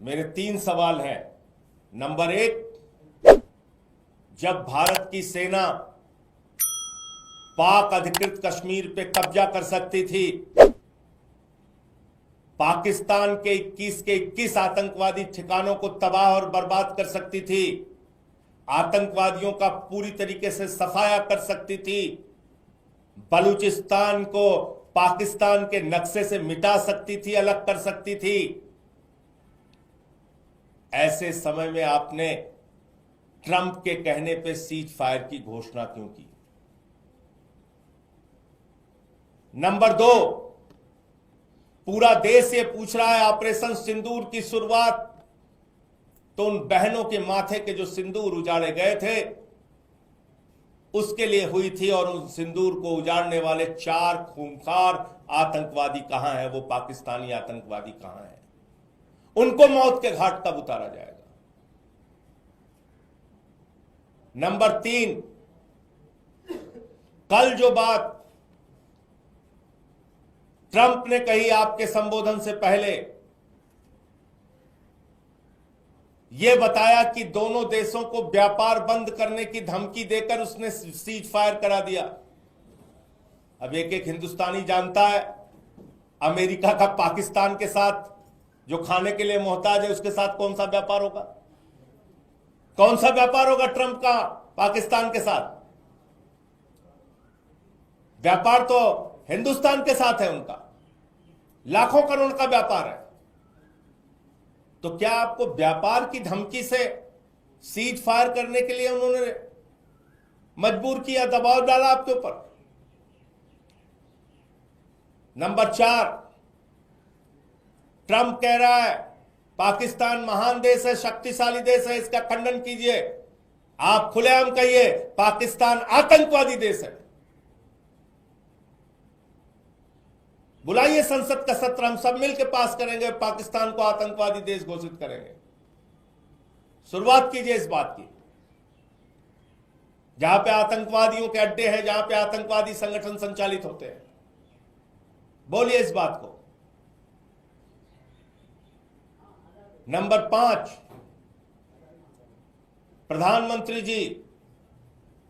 मेरे 3 सवाल हैं। नंबर 1, जब भारत की सेना पाक अधिकृत कश्मीर पे कब्जा कर सकती थी, पाकिस्तान के 21 के 21 आतंकवादी ठिकानों को तबाह और बर्बाद कर सकती थी, आतंकवादियों का पूरी तरीके से सफाया कर सकती थी, बलूचिस्तान को पाकिस्तान के नक्शे से मिटा सकती थी, अलग कर सकती थी, ऐसे समय में आपने ट्रंप के कहने पे सीज फायर की घोषणा क्यों की? नंबर 2, पूरा देश ये पूछ रहा है, ऑपरेशन सिंदूर की शुरुआत तो उन बहनों के माथे के जो सिंदूर उजाड़े गए थे उसके लिए हुई थी, और उन सिंदूर को उजाड़ने वाले 4 खूंखार आतंकवादी कहां हैं? वो पाकिस्तानी आतंकवादी कहां हैं? उनको मौत के घाट कब उतारा जाएगा? नंबर 3, कल जो बात ट्रंप ने कही आपके संबोधन से पहले, यह बताया कि दोनों देशों को व्यापार बंद करने की धमकी देकर उसने सीज फायर करा दिया। अब एक एक हिंदुस्तानी जानता है अमेरिका का पाकिस्तान के साथ जो खाने के लिए मोहताज है उसके साथ कौन सा व्यापार होगा? कौन सा व्यापार होगा ट्रंप का पाकिस्तान के साथ? व्यापार तो हिंदुस्तान के साथ है उनका, लाखों करोड़ का व्यापार है। तो क्या आपको व्यापार की धमकी से सीज फायर करने के लिए उन्होंने मजबूर किया, दबाव डाला आपके ऊपर? नंबर 4, ट्रंप कह रहा है पाकिस्तान महान देश है, शक्तिशाली देश है, इसका खंडन कीजिए। आप खुलेआम कहिए पाकिस्तान आतंकवादी देश है। बुलाइए संसद का सत्र, हम सब मिलकर पास करेंगे, पाकिस्तान को आतंकवादी देश घोषित करेंगे। शुरुआत कीजिए इस बात की। जहां पे आतंकवादियों के अड्डे हैं, जहां पे आतंकवादी संगठन संचालित होते हैं, बोलिए इस बात को। नंबर 5, प्रधानमंत्री जी,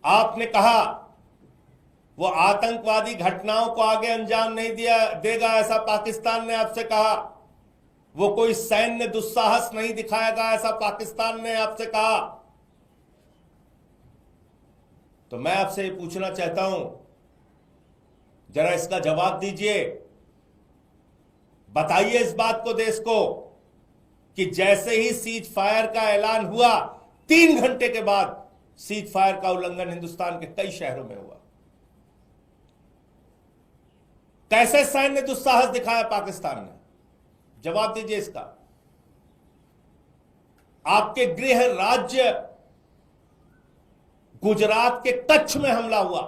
आपने कहा वो आतंकवादी घटनाओं को आगे अंजाम नहीं देगा, ऐसा पाकिस्तान ने आपसे कहा। वो कोई सैन्य दुस्साहस नहीं दिखाएगा, ऐसा पाकिस्तान ने आपसे कहा। तो मैं आपसे ये पूछना चाहता हूं, जरा इसका जवाब दीजिए। बताइए इस बात को देश को कि जैसे ही सीज फायर का ऐलान हुआ, 3 घंटे के बाद सीज फायर का उल्लंघन हिंदुस्तान के कई शहरों में हुआ। कैसे सैन्य दुस्साहस दिखाया पाकिस्तान ने? जवाब दीजिए इसका। आपके गृह राज्य गुजरात के कच्छ में हमला हुआ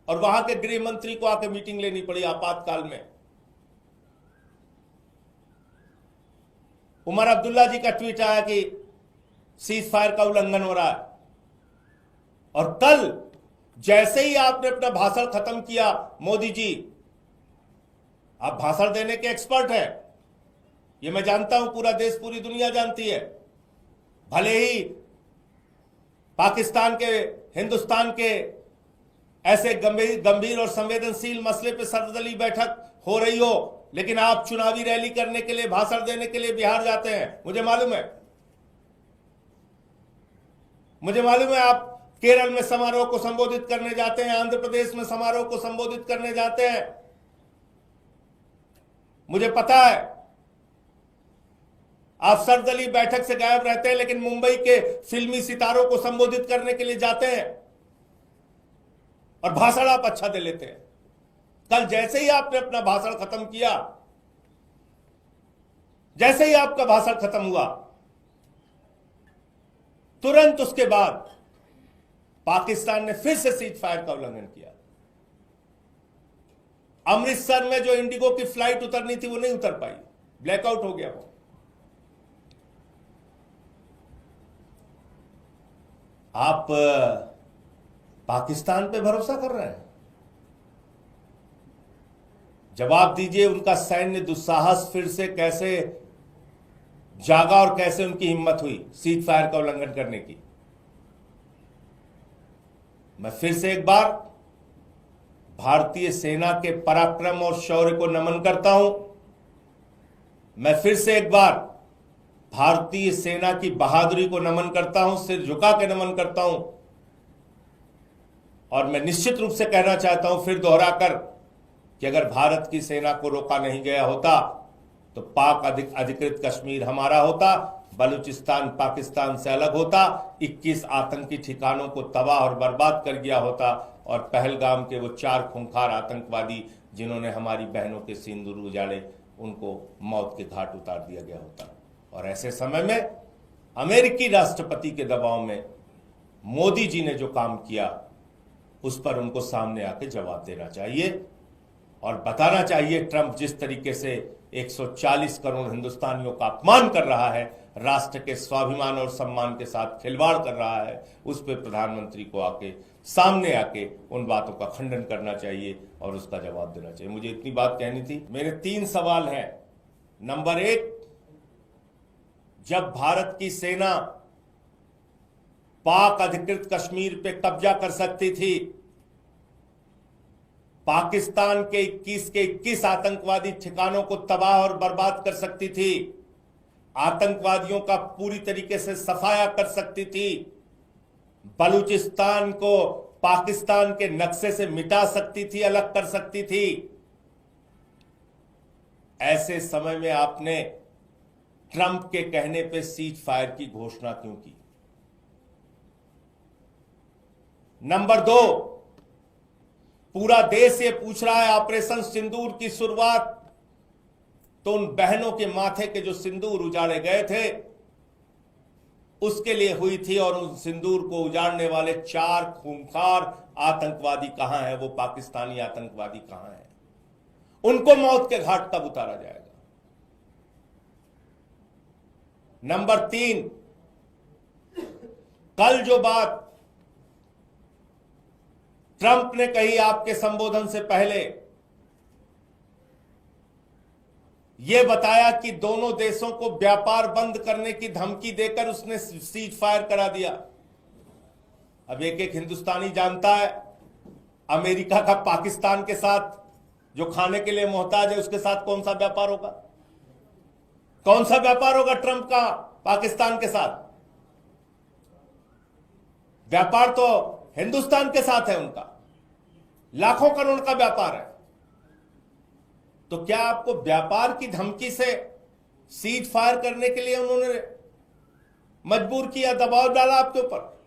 और वहां के गृह मंत्री को आकर मीटिंग लेनी पड़ी आपातकाल में। उमर अब्दुल्ला जी का ट्वीट आया कि सीज फायर का उल्लंघन हो रहा है, और कल जैसे ही आपने अपना भाषण खत्म किया, मोदी जी, आप भाषण देने के एक्सपर्ट हैं, ये मैं जानता हूं, पूरा देश पूरी दुनिया जानती है। भले ही पाकिस्तान के, हिंदुस्तान के ऐसे गंभीर और संवेदनशील मसले पर सर्वदलीय बैठक हो रही हो, लेकिन आप चुनावी रैली करने के लिए, भाषण देने के लिए बिहार जाते हैं। मुझे मालूम है, मुझे मालूम है आप केरल में समारोह को संबोधित करने जाते हैं, आंध्र प्रदेश में समारोह को संबोधित करने जाते हैं। मुझे पता है आप सर्वदलीय बैठक से गायब रहते हैं, लेकिन मुंबई के फिल्मी सितारों को संबोधित करने के लिए जाते हैं और भाषण आप अच्छा दे लेते हैं। कल जैसे ही आपने अपना भाषण खत्म किया, जैसे ही आपका भाषण खत्म हुआ, तुरंत उसके बाद पाकिस्तान ने फिर से सीज फायर का उल्लंघन किया। अमृतसर में जो इंडिगो की फ्लाइट उतरनी थी वो नहीं उतर पाई, ब्लैकआउट हो गया वो। आप पाकिस्तान पे भरोसा कर रहे हैं? जवाब दीजिए, उनका सैन्य दुस्साहस फिर से कैसे जागा और कैसे उनकी हिम्मत हुई सीज फायर का उल्लंघन करने की। मैं फिर से एक बार भारतीय सेना के पराक्रम और शौर्य को नमन करता हूं। मैं फिर से एक बार भारतीय सेना की बहादुरी को नमन करता हूं, सिर झुका के नमन करता हूं। और मैं निश्चित रूप से कहना चाहता हूं फिर दोहराकर कि अगर भारत की सेना को रोका नहीं गया होता तो पाक अधिकृत कश्मीर हमारा होता, बलूचिस्तान पाकिस्तान से अलग होता, 21 आतंकी ठिकानों को तबाह और बर्बाद कर गया होता, और पहलगाम के वो 4 खूंखार आतंकवादी जिन्होंने हमारी बहनों के सिंदूर उजाड़े, उनको मौत के घाट उतार दिया गया होता। और ऐसे समय में अमेरिकी राष्ट्रपति के दबाव में मोदी जी ने जो काम किया उस पर उनको सामने आके जवाब देना चाहिए और बताना चाहिए ट्रंप जिस तरीके से 140 करोड़ हिंदुस्तानियों का अपमान कर रहा है, राष्ट्र के स्वाभिमान और सम्मान के साथ खिलवाड़ कर रहा है, उस पर प्रधानमंत्री को आके सामने आके उन बातों का खंडन करना चाहिए और उसका जवाब देना चाहिए। मुझे इतनी बात कहनी थी। मेरे 3 सवाल हैं। नंबर 1, जब भारत की सेना पाक अधिकृत कश्मीर पे कब्जा कर सकती थी, पाकिस्तान के 21 आतंकवादी ठिकानों को तबाह और बर्बाद कर सकती थी, आतंकवादियों का पूरी तरीके से सफाया कर सकती थी, बलूचिस्तान को पाकिस्तान के नक्शे से मिटा सकती थी, अलग कर सकती थी, ऐसे समय में आपने ट्रंप के कहने पे सीज फायर की घोषणा क्यों की? नंबर 2, पूरा देश ये पूछ रहा है ऑपरेशन सिंदूर की शुरुआत तो उन बहनों के माथे के जो सिंदूर उजाड़े गए थे उसके लिए हुई थी, और उन सिंदूर को उजाड़ने वाले 4 खूंखार आतंकवादी कहां हैं? वो पाकिस्तानी आतंकवादी कहां हैं? उनको मौत के घाट कब उतारा जाएगा? नंबर 3, कल जो बात ट्रंप ने कही आपके संबोधन से पहले, यह बताया कि दोनों देशों को व्यापार बंद करने की धमकी देकर उसने सीज फायर करा दिया। अब एक हिंदुस्तानी जानता है अमेरिका का पाकिस्तान के साथ जो खाने के लिए मोहताज है उसके साथ कौन सा व्यापार होगा? कौन सा व्यापार होगा ट्रंप का पाकिस्तान के साथ? व्यापार तो हिंदुस्तान के साथ है, उनका लाखों करोड़ का व्यापार है। तो क्या आपको व्यापार की धमकी से सीज फायर करने के लिए उन्होंने मजबूर किया, दबाव डाला आपके ऊपर?